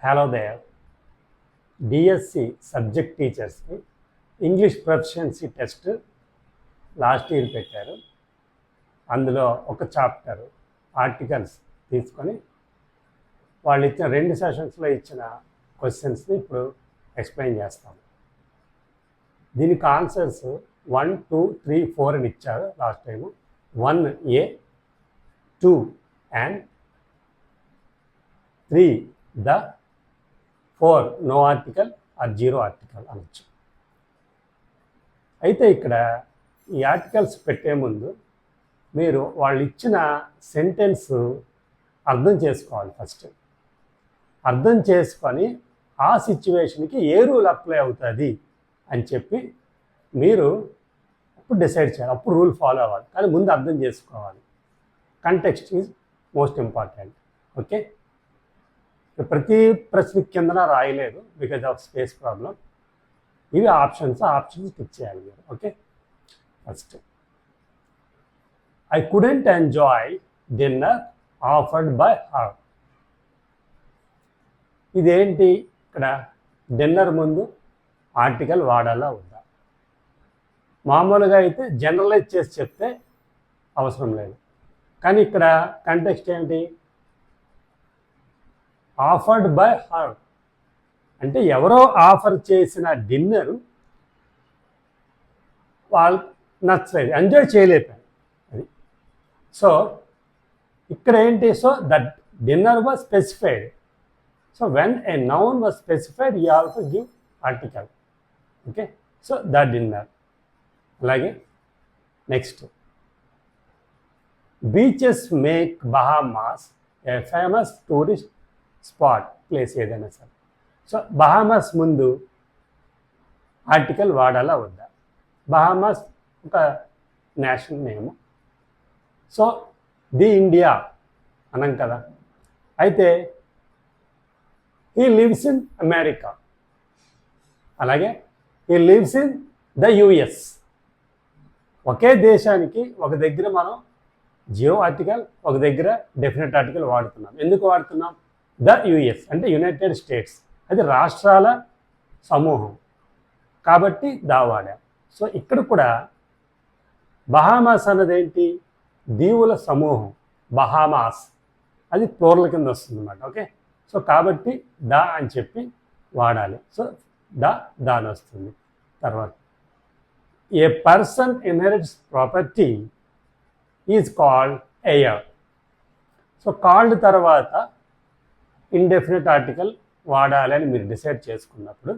Hello there DSC subject టీచర్స్కి English proficiency test last year పెట్టారు. అందులో ఒక చాప్టర్ ఆర్టికల్స్ తీసుకొని వాళ్ళు ఇచ్చిన 2 సెషన్స్లో ఇచ్చిన క్వశ్చన్స్ని ఇప్పుడు ఎక్స్ప్లెయిన్ చేస్తాం. దీనికి ఆన్సర్స్ 1, 2, 3, 4 అని ఇచ్చారు last time. 1A, 2 and 3 the, 4 no article or 0 article అనొచ్చు. అయితే ఇక్కడ ఈ ఆర్టికల్స్ పెట్టే ముందు మీరు వాళ్ళు ఇచ్చిన సెంటెన్స్ అర్థం చేసుకోవాలి. ఫస్ట్ అర్థం చేసుకొని ఆ సిచ్యువేషన్కి ఏ రూల్ అప్లై అవుతుంది అని చెప్పి మీరు అప్పుడు డిసైడ్ చేయాలి. అప్పుడు రూల్ ఫాలో అవ్వాలి. కానీ ముందు అర్థం చేసుకోవాలి. Context is most important. Okay, ప్రతి ప్రశ్న కిందన రాయలేదు బికాజ్ ఆఫ్ స్పేస్ ప్రాబ్లం. ఇవి ఆప్షన్స్ టిక్ చేయాలి మీరు. Okay, first I couldn't enjoy dinner offered by her. ఇదేంటి? ఇక్కడ డిన్నర్ ముందు ఆర్టికల్ వాడాలా వద్దా? మామూలుగా అయితే జనరలైజ్ చేసి చెప్తే అవసరం లేదు. కానీ ఇక్కడ కంటెక్స్ట్ ఏంటి? ఆఫర్డ్ బై హర్ అంటే ఎవరో ఆఫర్ చేసిన డిన్నర్ వాళ్ళు నచ్చలేదు, ఎంజాయ్ చేయలేపారు. అది సో ఇక్కడ ఏంటి? So that dinner was specified. So when a noun was specified you have to give article. Okay, so the dinner. అలాగే నెక్స్ట్, బీచెస్ మేక్ బహామాస్ ఏ famous tourist spot. Place ఏదైనా సరే. So Bahamas ముందు article వాడాలా వద్దా? Bahamas ఒక national name. So the India అనం కదా. అయితే హీ లివ్స్ ఇన్ అమెరికా. అలాగే he lives in the US. ఒకే దేశానికి ఒక దగ్గర మనం 0 ఆర్టికల్, ఒక దగ్గర డెఫినెట్ ఆర్టికల్ వాడుతున్నాం. ఎందుకు వాడుతున్నాం? ద యుఎస్ అంటే యునైటెడ్ స్టేట్స్, అది రాష్ట్రాల సమూహం కాబట్టి దా వాడాం. సో ఇక్కడ కూడా బహామాస్ అన్నది ఏంటి? దీవుల సమూహం. బహామాస్ అది ప్లూరల్ కింద వస్తుంది అన్నమాట. ఓకే, సో కాబట్టి దా అని చెప్పి వాడాలి. సో దాని వస్తుంది. తర్వాత a person inherits property is called heir. So called తర్వాత ఇండెఫినెట్ ఆర్టికల్ వాడాలి అని మీరు డిసైడ్ చేసుకున్నప్పుడు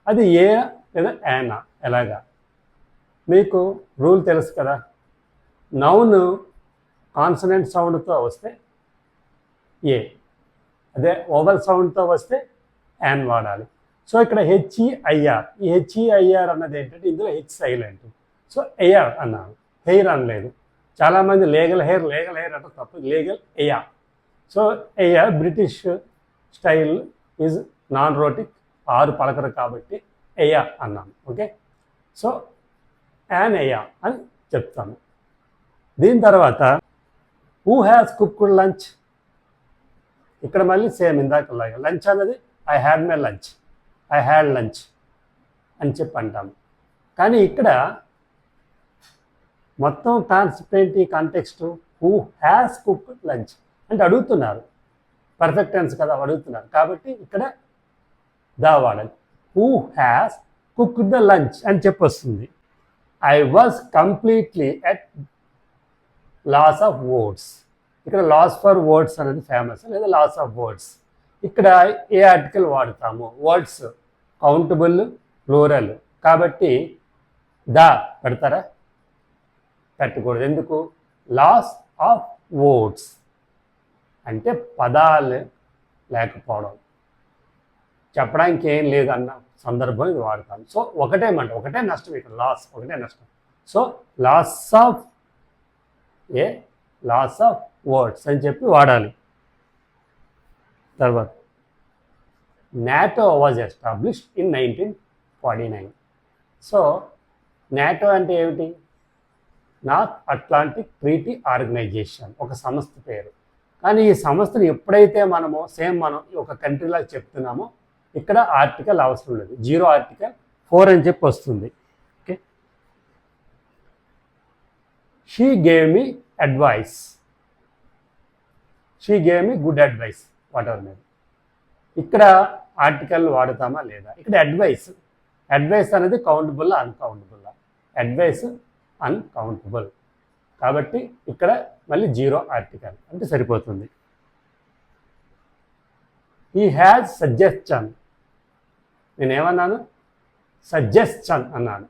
అది ఏ లేదా యానా. ఎలాగా? మీకు రూల్ తెలుసు కదా. నౌన్ కాన్సనెంట్ సౌండ్తో వస్తే ఏ, అదే ఓవల్ సౌండ్తో వస్తే యాన్ వాడాలి. సో ఇక్కడ హెచ్ఈఐఆర్. ఈ హెచ్ఈఐఆర్ అన్నది ఏంటంటే ఇందులో హెచ్ సైలెంట్. సో ఎయర్ అన్నాను, హెయిర్ అనలేదు. చాలామంది లీగల్ హెయిర్ అంటే తప్పు. Legal heir. So heir British style is non rhotic, 6 పలకరు కాబట్టి ఎయా అన్నాను. ఓకే, సో యాన్ ఎయా అని చెప్తాను. దీని తర్వాత హూ హ్యాస్ కుక్డ్ లంచ్. ఇక్కడ మళ్ళీ సేమ్ ఇందాకలాగా లంచ్ అన్నది I had my lunch, I had lunch అని చెప్పి అంటాము. కానీ ఇక్కడ మొత్తం కాన్సెప్ట్ ఏంటి? Context who has cooked lunch అంటే అడుగుతున్నారు. పర్ఫెక్ట్ టెన్స్ కదా అడుగుతున్నారు కాబట్టి ఇక్కడ దా వాడాలి. Who has cooked the lunch అని చెప్పి వస్తుంది. I was completely at loss of words. ఇక్కడ లాస్ ఫర్ వర్డ్స్ అనేది ఫేమస్, లేదా లాస్ ఆఫ్ వర్డ్స్. ఇక్కడ ఏ ఆర్టికల్ వాడతాము? వర్డ్స్ కౌంటబుల్ ప్లూరల్ కాబట్టి దా పెడతారా? పెట్టకూడదు. ఎందుకు? లాస్ ఆఫ్ వర్డ్స్ అంటే పదాలు లేకపోవడం, చెప్పడానికి ఏం లేదు అన్న సందర్భం ఇది వాడతాను. సో ఒకటే నష్టం ఇక్కడ. లాస్ ఒకటే నష్టం. సో లాస్ ఆఫ్ వర్డ్స్ అని చెప్పి వాడాలి. తర్వాత NATO was established in 1949. So NATO అంటే ఏమిటి? నార్త్ అట్లాంటిక్ ట్రీటీ ఆర్గనైజేషన్, ఒక సంస్థ పేరు. కానీ ఈ సంస్థను ఎప్పుడైతే మనము మనం ఒక కంట్రీలా చెప్తున్నామో ఇక్కడ ఆర్టికల్ అవసరం లేదు, 0 ఆర్టికల్ 4 అని చెప్పి వస్తుంది. Okay, she gave me advice, she gave me good advice, what ever name. ఇక్కడ ఆర్టికల్ వాడతామా లేదా? ఇక్కడ అడ్వైస్ అనేది కౌంటబుల్ అన్కౌంటబుల్? అడ్వైస్ అన్కౌంటబుల్, కాబట్టి ఇక్కడ మళ్ళీ 0 ఆర్టికల్ అంటే సరిపోతుంది. హీ హ్యాజ్ సజెషన్, నేనేమన్నాను? సజెషన్ అన్నాను.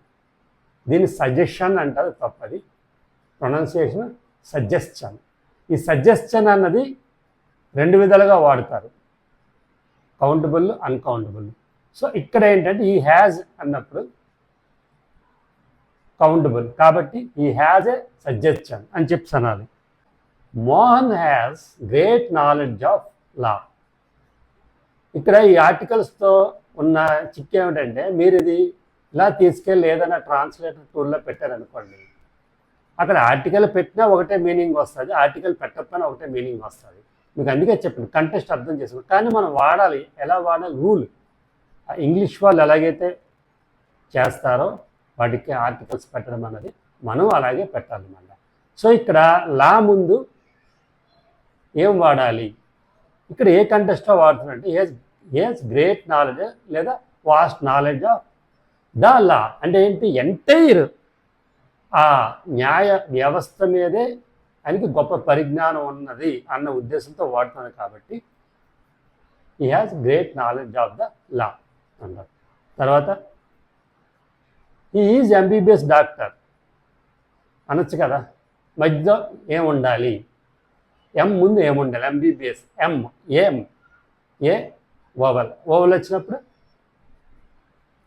దీన్ని సజెషన్ అంటారు, తప్పది ప్రొనౌన్సియేషన్ సజెషన్. ఈ సజెషన్ అన్నది 2 విధాలుగా వాడతారు, కౌంటబుల్ అన్కౌంటబుల్. సో ఇక్కడ ఏంటంటే ఈ హ్యాజ్ అన్నప్పుడు కౌంటబుల్, కాబట్టి ఈ హ్యాజ్ ఏ సజెషన్ అని చెప్పి అనాలి. Mohan has great knowledge of law. ఇక్కడ ఈ ఆర్టికల్స్తో ఉన్న చిక్ ఏమిటంటే, మీరు ఇది ఇలా తీసుకెళ్ళి ఏదైనా ట్రాన్స్లేటర్ టూల్లో పెట్టారనుకోండి, అక్కడ ఆర్టికల్ పెట్టినా ఒకటే మీనింగ్ వస్తుంది, ఆర్టికల్ పెట్టకపోయినా ఒకటే మీనింగ్ వస్తుంది. మీకు అందుకే చెప్పింది కంటెస్ట్ అర్థం చేసుకోండి. కానీ మనం వాడాలి, ఎలా వాడాలి? రూల్ ఇంగ్లీష్ వాళ్ళు ఎలాగైతే చేస్తారో వాటికి ఆర్టికల్స్ పెట్టడం అన్నది మనం అలాగే పెట్టాలన్నమాట. సో ఇక్కడ లా ముందు ఏం వాడాలి? ఇక్కడ ఏ కంటెస్ట్లో వాడుతున్నట్టు హేజ్ గ్రేట్ నాలెడ్జ్ లేదా vast knowledge of the law అంటే ఏంటి? ఎంటైర్ ఆ న్యాయ వ్యవస్థ మీదే ఆయనకి గొప్ప పరిజ్ఞానం ఉన్నది అన్న ఉద్దేశంతో వాడుతున్నాను. కాబట్టి he has great knowledge of the లా అన్నారు. తర్వాత హీ ఈజ్ ఎంబీబీఎస్ డాక్టర్ అనొచ్చు కదా, మధ్యలో ఏం ఉండాలి? ఎం ముందు ఏముండాలి? ఎంబీబీఎస్ ఏ ఓవల్ వచ్చినప్పుడు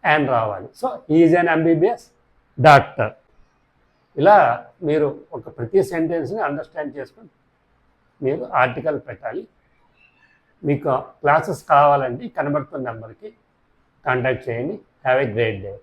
యాన్ రావాలి. So is an MBBS doctor. ఇలా మీరు ఒక ప్రతి సెంటెన్స్ని అండర్స్టాండ్ చేసుకొని మీరు ఆర్టికల్ పెట్టాలి. మీకు క్లాసెస్ కావాలంటే కనబడుతున్న నెంబర్కి కాంటాక్ట్ చేయండి. Have a great day.